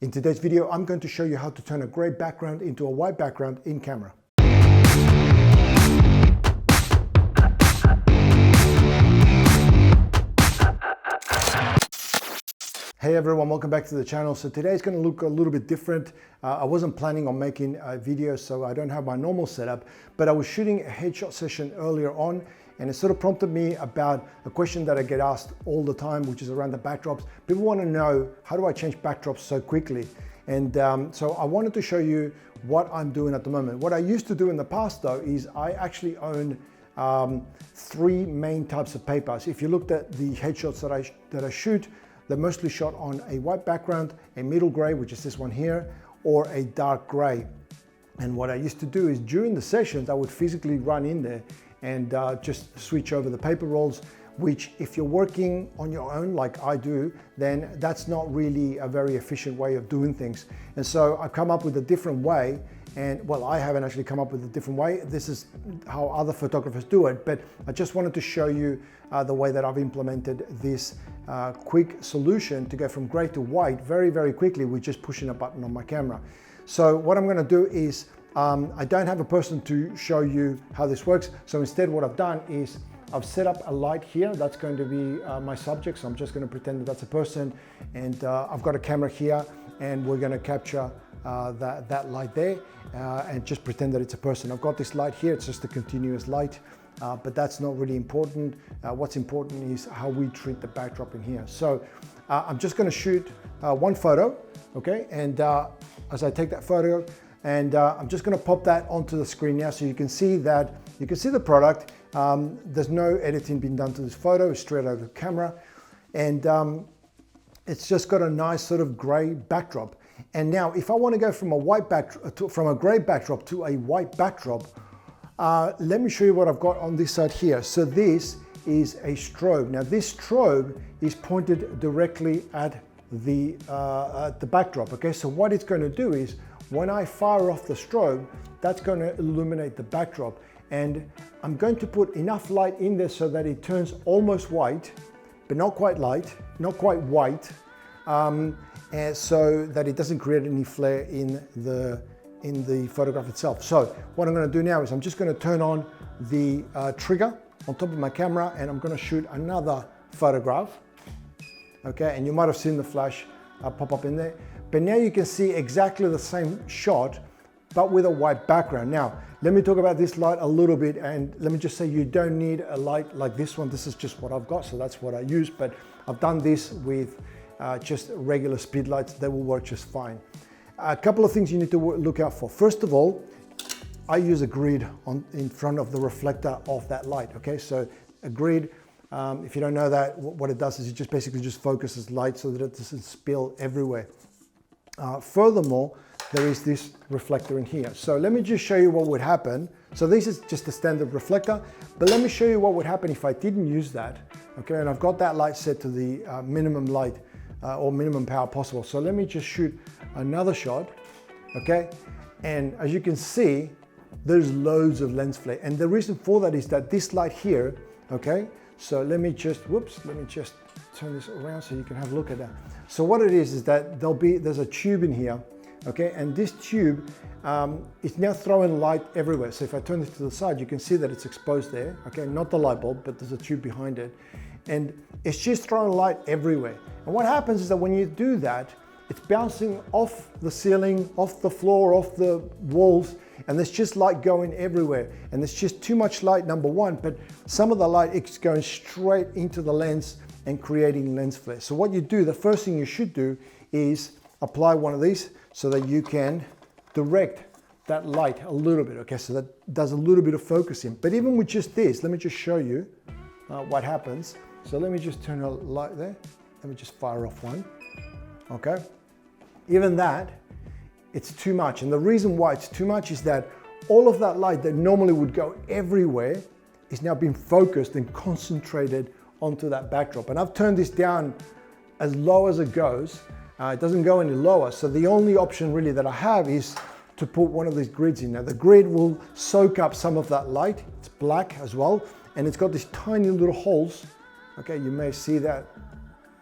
In today's video, I'm going to show you how to turn a gray background into a white background in camera. Hey everyone, welcome back to the channel. So today's going to look a little bit different. I wasn't planning on making a video, so I don't have my normal setup, but I was shooting a headshot session earlier on, and it sort of prompted me about a question that I get asked all the time, which is around the backdrops. People want to know, how do I change backdrops so quickly? And so I wanted to show you what I'm doing at the moment. What I used to do in the past though, is I actually own three main types of papers. If you looked at the headshots that I shoot, they're mostly shot on a white background, a middle gray, which is this one here, or a dark gray. And what I used to do is during the sessions, I would physically run in there and just switch over the paper rolls, which if you're working on your own like I do, then that's not really a very efficient way of doing things. And so I've come up with a different way, and well, I haven't actually come up with a different way. This is how other photographers do it, but I just wanted to show you the way that I've implemented this quick solution to go from gray to white very, very quickly with just pushing a button on my camera. So what I'm gonna do is, I don't have a person to show you how this works. So instead what I've done is I've set up a light here. That's going to be my subject. So I'm just going to pretend that that's a person. And I've got a camera here, and we're going to capture that light there and just pretend that it's a person. I've got this light here. It's just a continuous light, but that's not really important. What's important is how we treat the backdrop in here. So I'm just going to shoot one photo, okay? And as I take that photo, and I'm just going to pop that onto the screen now, so you can see that, you can see the product. There's no editing being done to this photo, it's straight out of the camera. And it's just got a nice sort of gray backdrop. And now if I want to go from a gray backdrop to a white backdrop, let me show you what I've got on this side here. So this is a strobe. Now this strobe is pointed directly at the backdrop, okay? So what it's going to do is, when I fire off the strobe, that's going to illuminate the backdrop. And I'm going to put enough light in there so that it turns almost white, but not quite light, not quite white, and so that it doesn't create any flare in the photograph itself. So what I'm going to do now is I'm just going to turn on the trigger on top of my camera, and I'm going to shoot another photograph. Okay, and you might have seen the flash pop up in there. But now you can see exactly the same shot, but with a white background. Now, let me talk about this light a little bit, and let me just say you don't need a light like this one. This is just what I've got, so that's what I use, but I've done this with just regular speed lights. They will work just fine. A couple of things you need to look out for. First of all, I use a grid in front of the reflector of that light, okay? So a grid, if you don't know that, what it does is it just basically just focuses light so that it doesn't spill everywhere. Furthermore, there is this reflector in here. So let me just show you what would happen. So this is just a standard reflector, but let me show you what would happen if I didn't use that. Okay, and I've got that light set to the minimum light or minimum power possible. So let me just shoot another shot, okay? And as you can see, there's loads of lens flare. And the reason for that is that this light here, okay? So let me just turn this around so you can have a look at that. So what it is that there's a tube in here, okay? And this tube is now throwing light everywhere. So if I turn this to the side, you can see that it's exposed there, okay? Not the light bulb, but there's a tube behind it. And it's just throwing light everywhere. And what happens is that when you do that, it's bouncing off the ceiling, off the floor, off the walls, and there's just light going everywhere. And there's just too much light, number one, but some of the light is going straight into the lens and creating lens flare. So what you do, the first thing you should do is apply one of these so that you can direct that light a little bit, okay? So that does a little bit of focusing. But even with just this, let me just show you what happens. So let me just turn a light there. Let me just fire off one, okay? Even that, it's too much. And the reason why it's too much is that all of that light that normally would go everywhere is now being focused and concentrated onto that backdrop. And I've turned this down as low as it goes. It doesn't go any lower. So the only option really that I have is to put one of these grids in. Now the grid will soak up some of that light. It's black as well. And it's got these tiny little holes. Okay, you may see that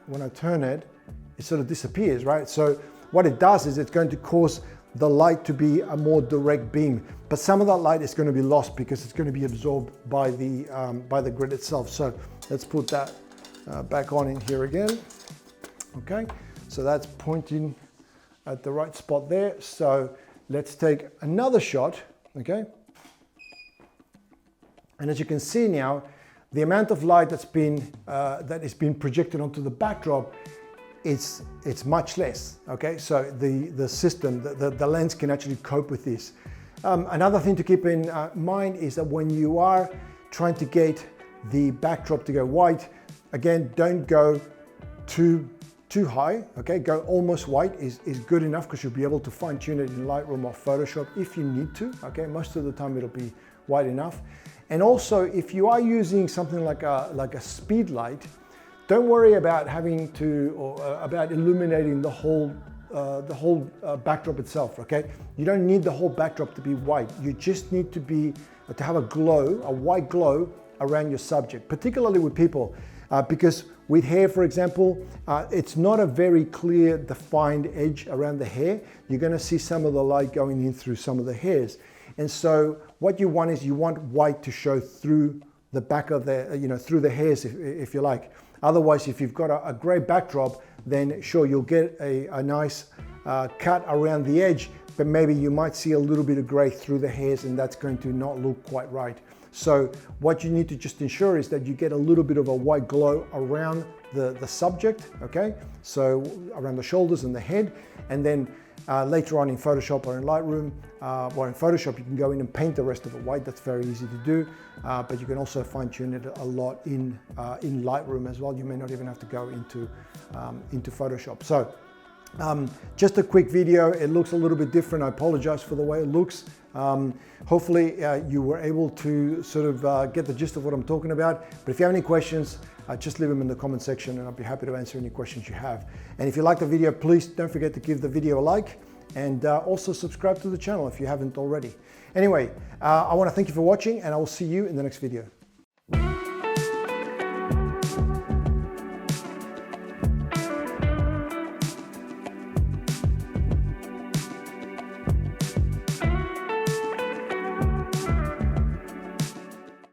when I turn it, it sort of disappears, right? So what it does is it's going to cause the light to be a more direct beam, but some of that light is going to be lost because it's going to be absorbed by the grid itself. So let's put that back on in here again. Okay, so that's pointing at the right spot there. So let's take another shot. Okay, and as you can see now, the amount of light that is being projected onto the backdrop, it's much less. Okay, so the system, the lens can actually cope with this. Another thing to keep in mind is that when you are trying to get the backdrop to go white, again, don't go too high. Okay, go almost white is good enough, because you'll be able to fine tune it in Lightroom or Photoshop if you need to. Okay, most of the time it'll be white enough. And also, if you are using something like a speed light, don't worry about having to, or about illuminating the whole backdrop itself. Okay, you don't need the whole backdrop to be white. You just need to have a glow, a white glow around your subject, particularly with people, because with hair, for example, it's not a very clear, defined edge around the hair. You're going to see some of the light going in through some of the hairs. And so what you want is, you want white to show through the back of through the hairs, if you like. Otherwise, if you've got a gray backdrop, then sure, you'll get a nice cut around the edge, but maybe you might see a little bit of gray through the hairs, and that's going to not look quite right. So what you need to just ensure is that you get a little bit of a white glow around the subject, okay? So around the shoulders and the head, and then later on in Photoshop or in Lightroom, or in Photoshop, you can go in and paint the rest of it white. That's very easy to do, but you can also fine tune it a lot in Lightroom as well. You may not even have to go into Photoshop. So just a quick video. It looks a little bit different. I apologize for the way it looks. Hopefully you were able to sort of get the gist of what I'm talking about. But if you have any questions, just leave them in the comment section, and I'll be happy to answer any questions you have. And if you like the video, please don't forget to give the video a like, and also subscribe to the channel if you haven't already. Anyway, I want to thank you for watching, and I will see you in the next video.